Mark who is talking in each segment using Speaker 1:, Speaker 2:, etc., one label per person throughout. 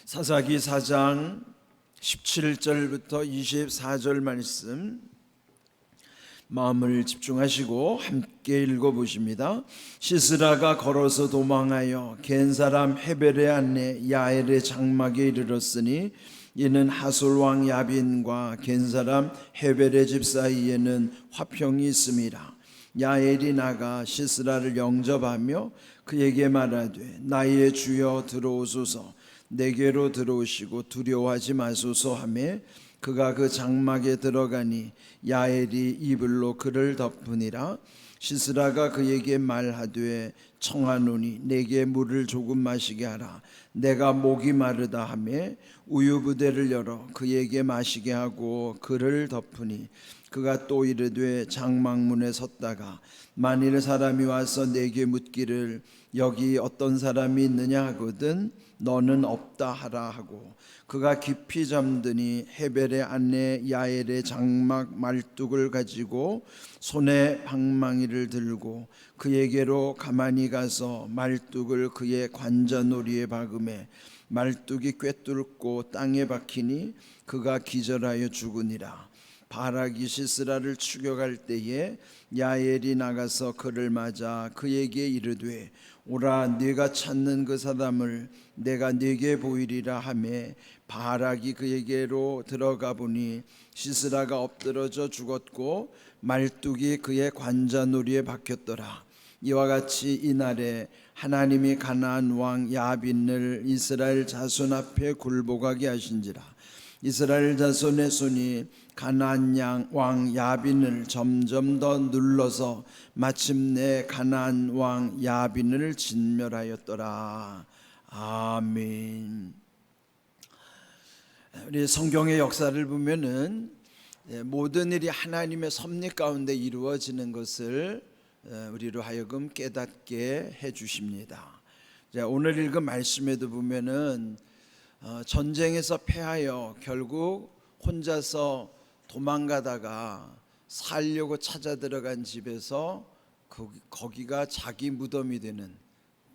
Speaker 1: 사사기 4장 17절부터 24절 말씀 마음을 집중하시고 함께 읽어보십니다. 시스라가 걸어서 도망하여 겐 사람 헤벨의 아내 야엘의 장막에 이르렀으니 이는 하솔 왕 야빈과 겐 사람 헤벨의 집 사이에는 화평이 있음이라. 야엘이 나가 시스라를 영접하며 그에게 말하되 나의 주여 들어오소서, 내게로 들어오시고 두려워하지 마소서 하매 그가 그 장막에 들어가니 야엘이 이불로 그를 덮으니라. 시스라가 그에게 말하되 청하노니 내게 물을 조금 마시게 하라. 내가 목이 마르다 하매 우유 부대를 열어 그에게 마시게 하고 그를 덮으니 그가 또 이르되 장막문에 섰다가 만일 사람이 와서 내게 묻기를 여기 어떤 사람이 있느냐 하거든 너는 없다 하라 하고 그가 깊이 잠드니 헤벨의 아내 야엘의 장막 말뚝을 가지고 손에 방망이를 들고 그에게로 가만히 가서 말뚝을 그의 관자놀이에 박음에 말뚝이 꿰뚫고 땅에 박히니 그가 기절하여 죽으니라. 바락이 시스라를 추격할 때에 야엘이 나가서 그를 맞아 그에게 이르되 오라, 네가 찾는 그 사람을 내가 네게 보이리라 하매 바락이 그에게로 들어가 보니 시스라가 엎드러져 죽었고 말뚝이 그의 관자놀이에 박혔더라. 이와 같이 이날에 하나님이 가나안 왕 야빈을 이스라엘 자손 앞에 굴복하게 하신지라. 이스라엘 자손의 손이 가나안 왕 야빈을 점점 더 눌러서 마침내 가나안 왕 야빈을 진멸하였더라. 아멘. 우리 성경의 역사를 보면은 모든 일이 하나님의 섭리 가운데 이루어지는 것을 우리로 하여금 깨닫게 해 주십니다. 오늘 읽은 말씀에도 보면은 전쟁에서 패하여 결국 혼자서 도망가다가 살려고 찾아 들어간 집에서 거기가 자기 무덤이 되는,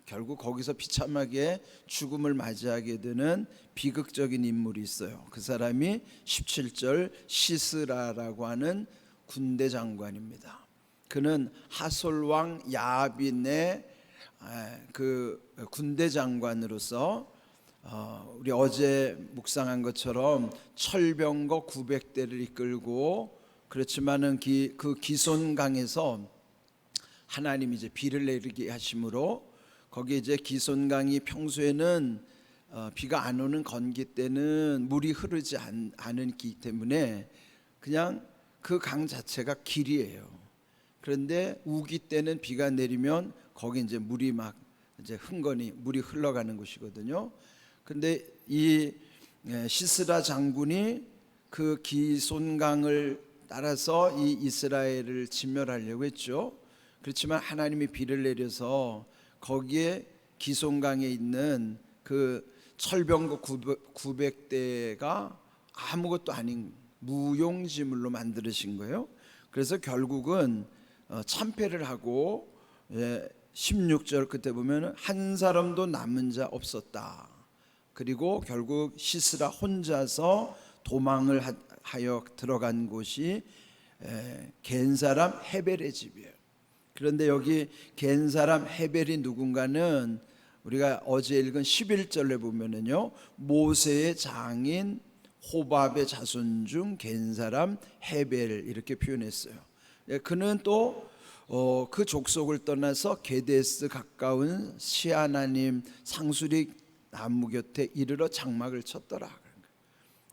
Speaker 1: 결국 거기서 비참하게 죽음을 맞이하게 되는 비극적인 인물이 있어요. 그 사람이 17절 시스라라고 하는 군대 장관입니다. 그는 하솔 왕 야빈의 그 군대 장관으로서 우리 어제 묵상한 것처럼 철병거 900대를 이끌고, 그렇지만은 그 기손강에서 하나님이 이제 비를 내리게 하심으로 거기 이제 기손강이 평소에는 비가 안 오는 건기 때는 물이 흐르지 않은 기 때문에 그냥 그 강 자체가 길이에요. 그런데 우기 때는 비가 내리면 거기 이제 물이 막 이제 흥건히 물이 흘러가는 곳이거든요. 근데 이 시스라 장군이 그 기손강을 따라서 이 이스라엘을 진멸하려고 했죠. 그렇지만 하나님이 비를 내려서 거기에 기손강에 있는 그 철병거 900대가 아무것도 아닌 무용지물로 만들어진 거예요. 그래서 결국은 참패를 하고 16절 끝에 보면 한 사람도 남은 자 없었다. 그리고 결국 시스라 혼자서 도망을 하여 들어간 곳이 겐 사람 헤벨의 집이에요. 그런데 여기 겐 사람 헤벨이 누군가는 우리가 어제 읽은 11절에 보면은요, 모세의 장인 호밥의 자손 중 겐 사람 헤벨 이렇게 표현했어요. 그는 또 그 족속을 떠나서 게데스 가까운 시아나님 상수리 나무 곁에 이르러 장막을 쳤더라.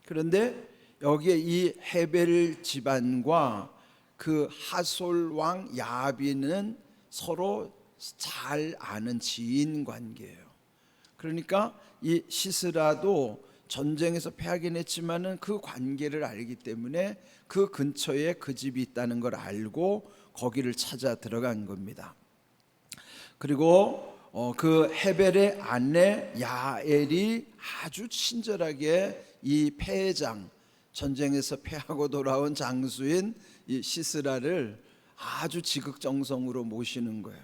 Speaker 1: 그런데 여기에 이 헤벨 집안과 그 하솔 왕 야빈은 서로 잘 아는 지인 관계예요. 그러니까 이 시스라도 전쟁에서 패하긴 했지만은 그 관계를 알기 때문에 그 근처에 그 집이 있다는 걸 알고 거기를 찾아 들어간 겁니다. 그리고 그 헤벨의 아내 야엘이 아주 친절하게 이 패장, 전쟁에서 패하고 돌아온 장수인 이 시스라를 아주 지극정성으로 모시는 거예요.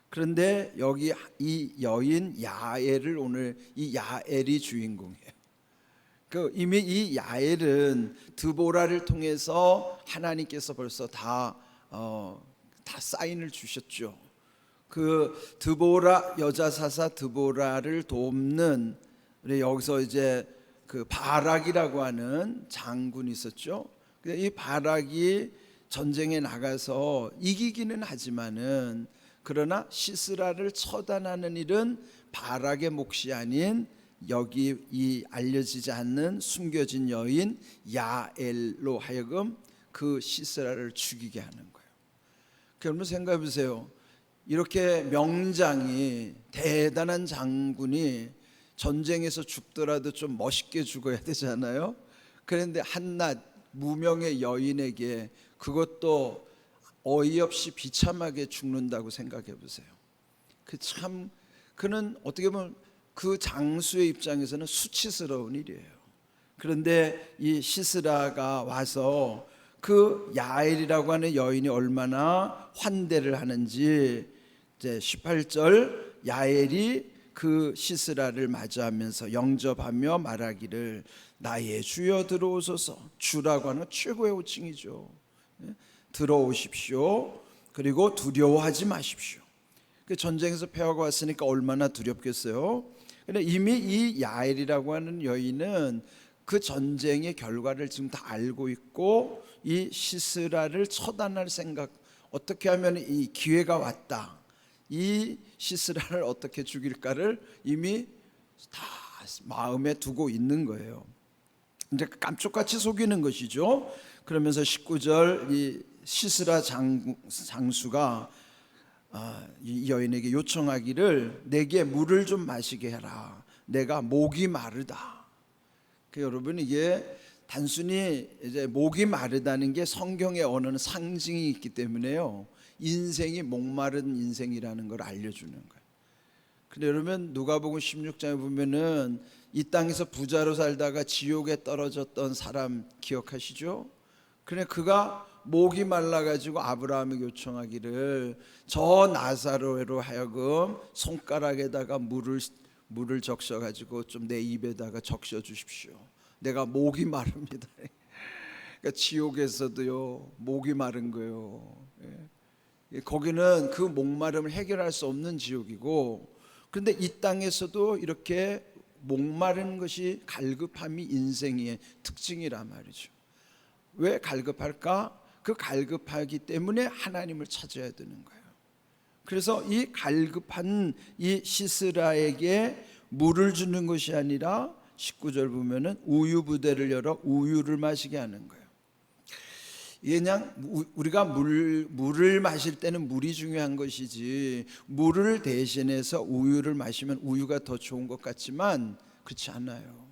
Speaker 1: 그런데 여기 이 여인 야엘을 오늘 이 야엘이 주인공이에요. 이미 이 야엘은 드보라를 통해서 하나님께서 벌써 다 사인을 주셨죠. 그 드보라 여자 사사 드보라를 돕는 여기서 이제 그 바락이라고 하는 장군이 있었죠. 이 바락이 전쟁에 나가서 이기기는 하지만은 그러나 시스라를 처단하는 일은 바락의 몫이 아닌 여기 이 알려지지 않는 숨겨진 여인 야엘로 하여금 그 시스라를 죽이게 하는 거예요. 여러분 생각해 보세요. 이렇게 명장이 대단한 장군이 전쟁에서 죽더라도 좀 멋있게 죽어야 되잖아요. 그런데 한낱 무명의 여인에게 그것도 어이없이 비참하게 죽는다고 생각해 보세요. 그는 어떻게 보면 그 장수의 입장에서는 수치스러운 일이에요. 그런데 이 시스라가 와서 그 야엘이라고 하는 여인이 얼마나 환대를 하는지 이제 18절 야엘이 그 시스라를 맞이하면서 영접하며 말하기를 나의 주여 들어오소서. 주라고 하는 최고의 호칭이죠. 들어오십시오. 그리고 두려워하지 마십시오. 전쟁에서 패하고 왔으니까 얼마나 두렵겠어요. 근데 이미 이 야엘이라고 하는 여인은 그 전쟁의 결과를 지금 다 알고 있고 이 시스라를 처단할 생각, 어떻게 하면 이 기회가 왔다, 이 시스라를 어떻게 죽일까를 이미 다 마음에 두고 있는 거예요. 이제 깜짝같이 속이는 것이죠. 그러면서 19절 이 시스라 장수가 이 여인에게 요청하기를 내게 물을 좀 마시게 해라. 내가 목이 마르다. 여러분 이게 단순히 이제 목이 마르다는 게 성경의 언어는 상징이 있기 때문에요. 인생이 목마른 인생이라는 걸 알려주는 거예요. 근데 여러분 누가복음 16장에 보면은 이 땅에서 부자로 살다가 지옥에 떨어졌던 사람 기억하시죠? 그래 그가 목이 말라가지고 아브라함에게 요청하기를 저 나사로로 하여금 손가락에다가 물을 적셔가지고 좀 내 입에다가 적셔 주십시오. 내가 목이 마릅니다. 그러니까 지옥에서도요 목이 마른 거예요. 거기는 그 목마름을 해결할 수 없는 지옥이고, 그런데 이 땅에서도 이렇게 목마른 것이 갈급함이 인생의 특징이란 말이죠. 왜 갈급할까? 그 갈급하기 때문에 하나님을 찾아야 되는 거예요. 그래서 이 갈급한 이 시스라에게 물을 주는 것이 아니라 19절 보면은 우유 부대를 열어 우유를 마시게 하는 거예요. 이게 그냥 우리가 물을 마실 때는 물이 중요한 것이지 물을 대신해서 우유를 마시면 우유가 더 좋은 것 같지만 그렇지 않아요.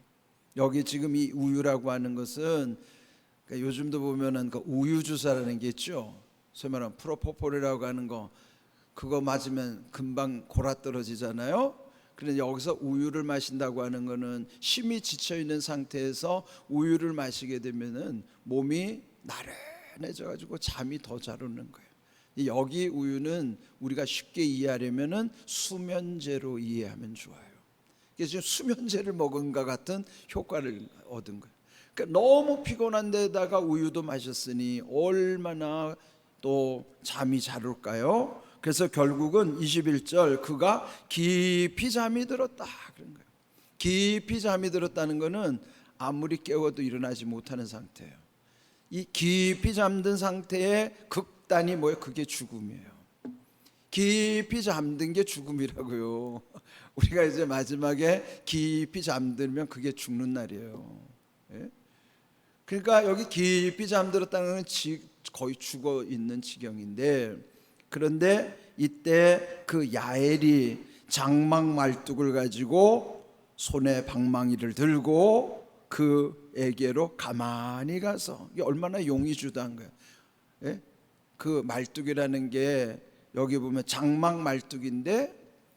Speaker 1: 여기 지금 이 우유라고 하는 것은 그러니까 요즘도 보면은 그 우유 주사라는 게 있죠. 소위 말하는 프로포폴이라고 하는 거, 그거 맞으면 금방 골아 떨어지잖아요. 그런데 여기서 우유를 마신다고 하는 거는 심히 지쳐 있는 상태에서 우유를 마시게 되면은 몸이 나른해져 가지고 잠이 더 잘 오는 거예요. 여기 우유는 우리가 쉽게 이해하려면은 수면제로 이해하면 좋아요. 그래서 지금 수면제를 먹은 것 같은 효과를 얻은 거예요. 그러니까 너무 피곤한 데다가 우유도 마셨으니 얼마나 또 잠이 잘 올까요? 그래서 결국은 21절 그가 깊이 잠이 들었다 그런 거예요. 깊이 잠이 들었다는 것은 아무리 깨워도 일어나지 못하는 상태예요. 이 깊이 잠든 상태의 극단이 뭐예요? 그게 죽음이에요. 깊이 잠든 게 죽음이라고요. 우리가 이제 마지막에 깊이 잠들면 그게 죽는 날이에요. 예? 그러니까 여기 깊이 잠들었다는 건 거의 죽어 있는 지경인데, 그런데 이때 그 야엘이 장막 말뚝을 가지고 손에 방망이를 들고 그에게로 가만히 가서, 이게 얼마나 용이 주다한 거예요. 예? 그 말뚝이라는 게 여기 보면 장막 말뚝인데,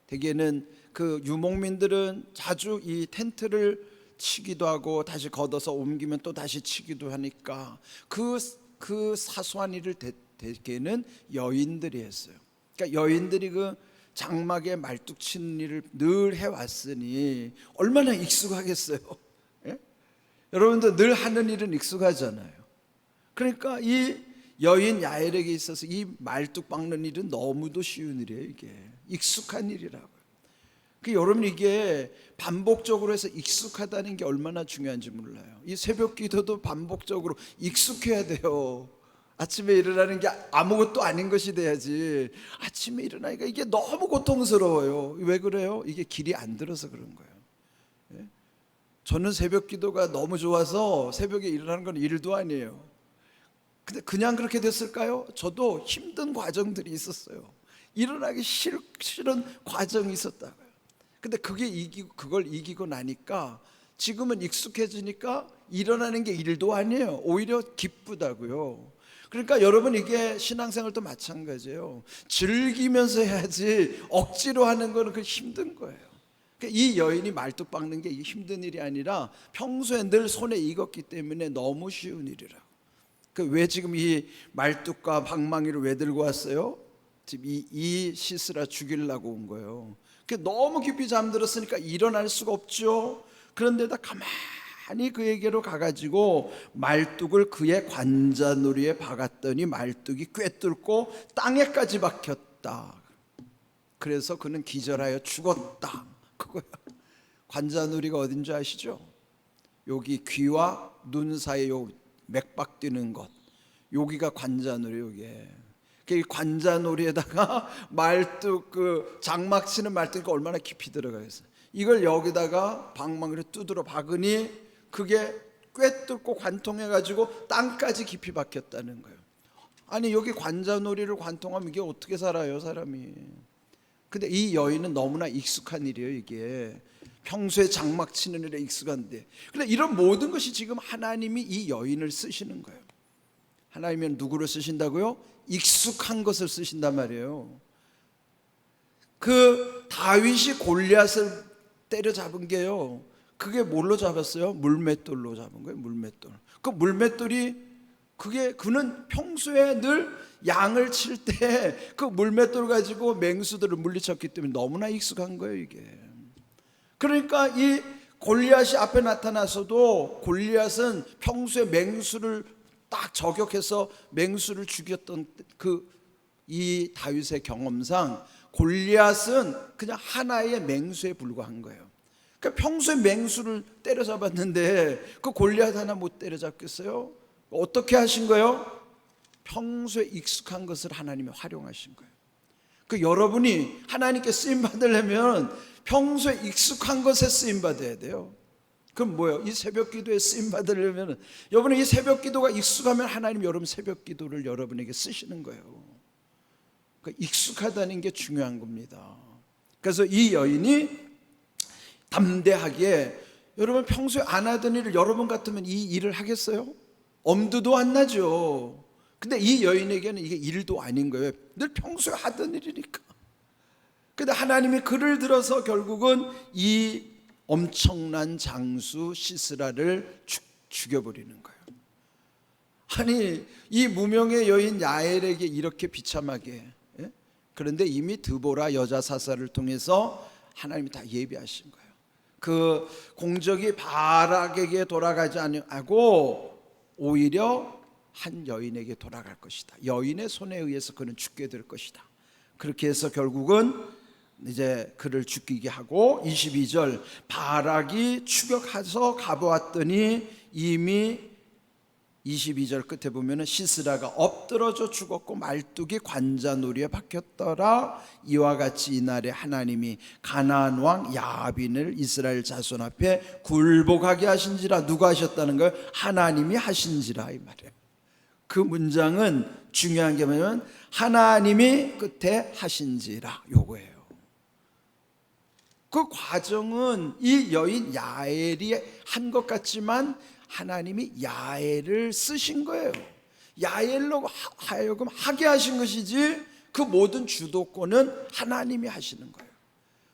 Speaker 1: 대개는 그 유목민들은 자주 이 텐트를 치기도 하고 다시 걷어서 옮기면 또 다시 치기도 하니까 그 사소한 일을 대개는 여인들이 했어요. 그러니까 여인들이 그 장막에 말뚝 치는 일을 늘 해왔으니 얼마나 익숙하겠어요. 예? 여러분도 늘 하는 일은 익숙하잖아요. 그러니까 이 여인 야엘에게 있어서 이 말뚝 박는 일은 너무도 쉬운 일이에요. 이게 익숙한 일이라고요. 여러분, 이게 반복적으로 해서 익숙하다는 게 얼마나 중요한지 몰라요. 이 새벽 기도도 반복적으로 익숙해야 돼요. 아침에 일어나는 게 아무것도 아닌 것이 돼야지. 아침에 일어나니까 이게 너무 고통스러워요. 왜 그래요? 이게 길이 안 들어서 그런 거예요. 예? 저는 새벽 기도가 너무 좋아서 새벽에 일어나는 건 일도 아니에요. 근데 그냥 그렇게 됐을까요? 저도 힘든 과정들이 있었어요. 일어나기 싫은 과정이 있었다고요. 근데 그걸 이기고 나니까 지금은 익숙해지니까 일어나는 게 일도 아니에요. 오히려 기쁘다고요. 그러니까 여러분, 이게 신앙생활도 마찬가지예요. 즐기면서 해야지 억지로 하는 거는 그 힘든 거예요. 그러니까 이 여인이 말뚝 박는 게 힘든 일이 아니라 평소에 늘 손에 익었기 때문에 너무 쉬운 일이라고. 왜 지금 이 말뚝과 방망이를 왜 들고 왔어요? 지금 이 시스라 죽이려고 온 거예요. 너무 깊이 잠들었으니까 일어날 수가 없죠. 그런데다 가만히 그에게로 가가지고 말뚝을 그의 관자놀이에 박았더니 말뚝이 꿰뚫고 땅에까지 박혔다. 그래서 그는 기절하여 죽었다. 그거야. 관자놀이가 어딘지 아시죠? 여기 귀와 눈 사이에 요 맥박 뛰는 것, 여기가 관자놀이. 요게 관자놀이에다가 말뚝, 장막 치는 말뚝이 얼마나 깊이 들어가 있어요. 이걸 여기다가 방망이를 두드려 박으니 그게 꿰뚫고 관통해가지고 땅까지 깊이 박혔다는 거예요. 아니, 여기 관자놀이를 관통하면 이게 어떻게 살아요, 사람이? 근데 이 여인은 너무나 익숙한 일이에요. 이게 평소에 장막 치는 일에 익숙한데, 근데 이런 모든 것이 지금 하나님이 이 여인을 쓰시는 거예요. 하나님은 누구를 쓰신다고요? 익숙한 것을 쓰신단 말이에요. 다윗이 골리앗을 때려잡은 게요, 그게 뭘로 잡았어요? 물맷돌로 잡은 거예요. 물맷돌. 물맷돌이 그는 평소에 늘 양을 칠 때 그 물맷돌 가지고 맹수들을 물리쳤기 때문에 너무나 익숙한 거예요, 이게. 그러니까 이 골리앗이 앞에 나타나서도 골리앗은 평소에 맹수를 딱 저격해서 맹수를 죽였던 이 다윗의 경험상 골리앗은 그냥 하나의 맹수에 불과한 거예요. 그러니까 평소에 맹수를 때려잡았는데 그 골리앗 하나 못 때려잡겠어요? 어떻게 하신 거예요? 평소에 익숙한 것을 하나님이 활용하신 거예요. 여러분이 하나님께 쓰임 받으려면 평소에 익숙한 것에 쓰임 받아야 돼요. 그럼 뭐예요? 이 새벽 기도에 쓰임 받으려면 여러분의 이 새벽 기도가 익숙하면 하나님 여러분 새벽 기도를 여러분에게 쓰시는 거예요. 익숙하다는 게 중요한 겁니다. 그래서 이 여인이 담대하게, 여러분 평소에 안 하던 일을 여러분 같으면 이 일을 하겠어요? 엄두도 안 나죠. 근데 이 여인에게는 이게 일도 아닌 거예요. 늘 평소에 하던 일이니까. 근데 하나님이 그를 들어서 결국은 이 엄청난 장수 시스라를 죽여버리는 거예요. 아니, 이 무명의 여인 야엘에게 이렇게 비참하게, 예? 그런데 이미 드보라 여자 사사를 통해서 하나님이 다 예비하신 거예요. 그 공적이 바락에게 돌아가지 아니하고 오히려 한 여인에게 돌아갈 것이다. 여인의 손에 의해서 그는 죽게 될 것이다. 그렇게 해서 결국은 이제 그를 죽이게 하고, 22절, 바락이 추격해서 가보았더니 이미 22절 끝에 보면은 시스라가 엎드러져 죽었고 말뚝이 관자놀이에 박혔더라. 이와 같이 이날에 하나님이 가나안 왕 야빈을 이스라엘 자손 앞에 굴복하게 하신지라. 누가 하셨다는 거예요? 하나님이 하신지라, 이 말이에요. 그 문장은 중요한 게 뭐냐면 하나님이 끝에 하신지라, 요거예요. 그 과정은 이 여인 야엘이 한 것 같지만 하나님이 야엘을 쓰신 거예요. 야엘로 하여금 하게 하신 것이지 그 모든 주도권은 하나님이 하시는 거예요.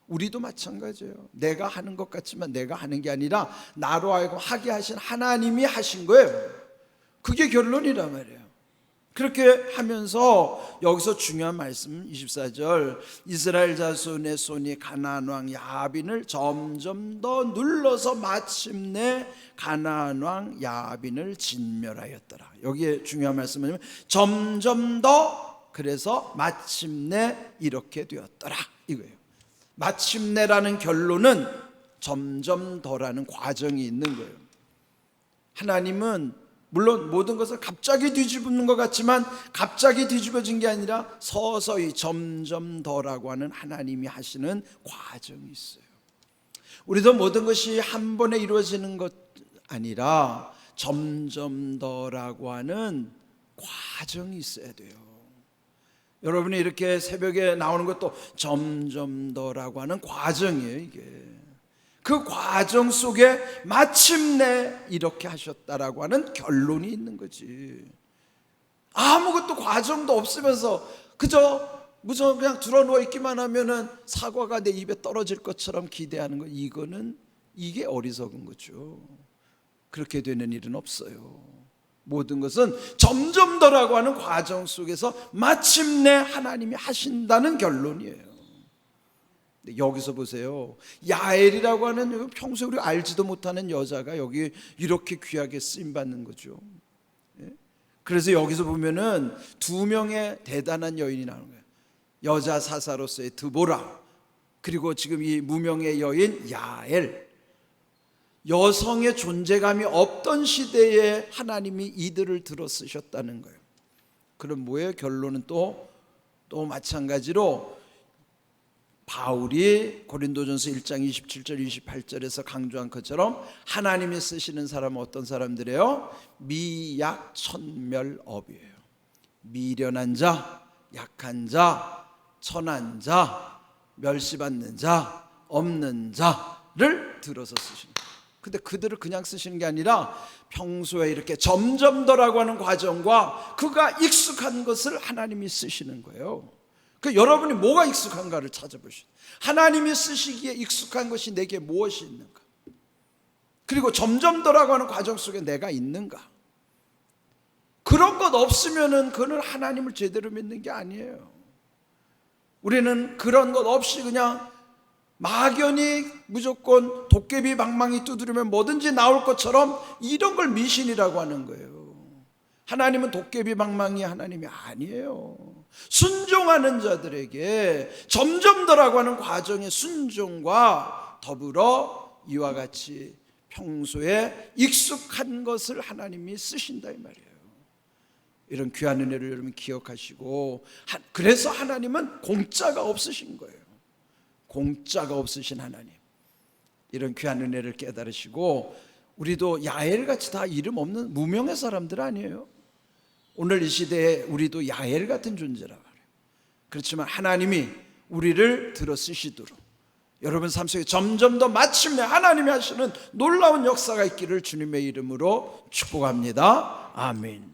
Speaker 1: 우리도 마찬가지예요. 내가 하는 것 같지만 내가 하는 게 아니라 나로 하여금 하게 하신 하나님이 하신 거예요. 그게 결론이란 말이에요. 그렇게 하면서 여기서 중요한 말씀 24절, 이스라엘 자손의 손이 가나안 왕 야빈을 점점 더 눌러서 마침내 가나안 왕 야빈을 진멸하였더라. 여기에 중요한 말씀은 뭐냐면 점점 더, 그래서 마침내 이렇게 되었더라 이거예요. 마침내라는 결론은 점점 더라는 과정이 있는 거예요. 하나님은 물론 모든 것을 갑자기 뒤집는 것 같지만 갑자기 뒤집어진 게 아니라 서서히 점점 더라고 하는 하나님이 하시는 과정이 있어요. 우리도 모든 것이 한 번에 이루어지는 것 아니라 점점 더라고 하는 과정이 있어야 돼요. 여러분이 이렇게 새벽에 나오는 것도 점점 더라고 하는 과정이에요. 이게 그 과정 속에 마침내 이렇게 하셨다라고 하는 결론이 있는 거지. 아무것도 과정도 없으면서 그저 무슨 그냥 들어누워 있기만 하면은 사과가 내 입에 떨어질 것처럼 기대하는 거, 이게 어리석은 거죠. 그렇게 되는 일은 없어요. 모든 것은 점점 더라고 하는 과정 속에서 마침내 하나님이 하신다는 결론이에요. 여기서 보세요. 야엘이라고 하는 평소에 우리가 알지도 못하는 여자가 여기 이렇게 귀하게 쓰임받는 거죠. 그래서 여기서 보면은 두 명의 대단한 여인이 나오는 거예요. 여자 사사로서의 드보라, 그리고 지금 이 무명의 여인 야엘. 여성의 존재감이 없던 시대에 하나님이 이들을 들어 쓰셨다는 거예요. 그럼 뭐예요? 결론은 또 마찬가지로 바울이 고린도전서 1장 27절 28절에서 강조한 것처럼 하나님이 쓰시는 사람은 어떤 사람들이에요? 미약천멸업이에요. 미련한 자, 약한 자, 천한 자, 멸시받는 자, 없는 자를 들어서 쓰시는 거예요. 근데 그들을 그냥 쓰시는 게 아니라 평소에 이렇게 점점 더라고 하는 과정과 그가 익숙한 것을 하나님이 쓰시는 거예요. 그 여러분이 뭐가 익숙한가를 찾아보시죠. 하나님이 쓰시기에 익숙한 것이 내게 무엇이 있는가, 그리고 점점 더라고 하는 과정 속에 내가 있는가. 그런 것 없으면은 그는 하나님을 제대로 믿는 게 아니에요. 우리는 그런 것 없이 그냥 막연히 무조건 도깨비 방망이 두드리면 뭐든지 나올 것처럼 이런 걸 미신이라고 하는 거예요. 하나님은 도깨비 방망이 하나님이 아니에요. 순종하는 자들에게 점점 더라고 하는 과정의 순종과 더불어 이와 같이 평소에 익숙한 것을 하나님이 쓰신다 이 말이에요. 이런 귀한 은혜를 여러분 기억하시고, 그래서 하나님은 공짜가 없으신 거예요. 공짜가 없으신 하나님, 이런 귀한 은혜를 깨달으시고, 우리도 야엘같이 다 이름 없는 무명의 사람들 아니에요. 오늘 이 시대에 우리도 야엘 같은 존재라 말이에요. 그렇지만 하나님이 우리를 들어 쓰시도록 여러분 삶 속에 점점 더 마침내 하나님이 하시는 놀라운 역사가 있기를 주님의 이름으로 축복합니다. 아멘.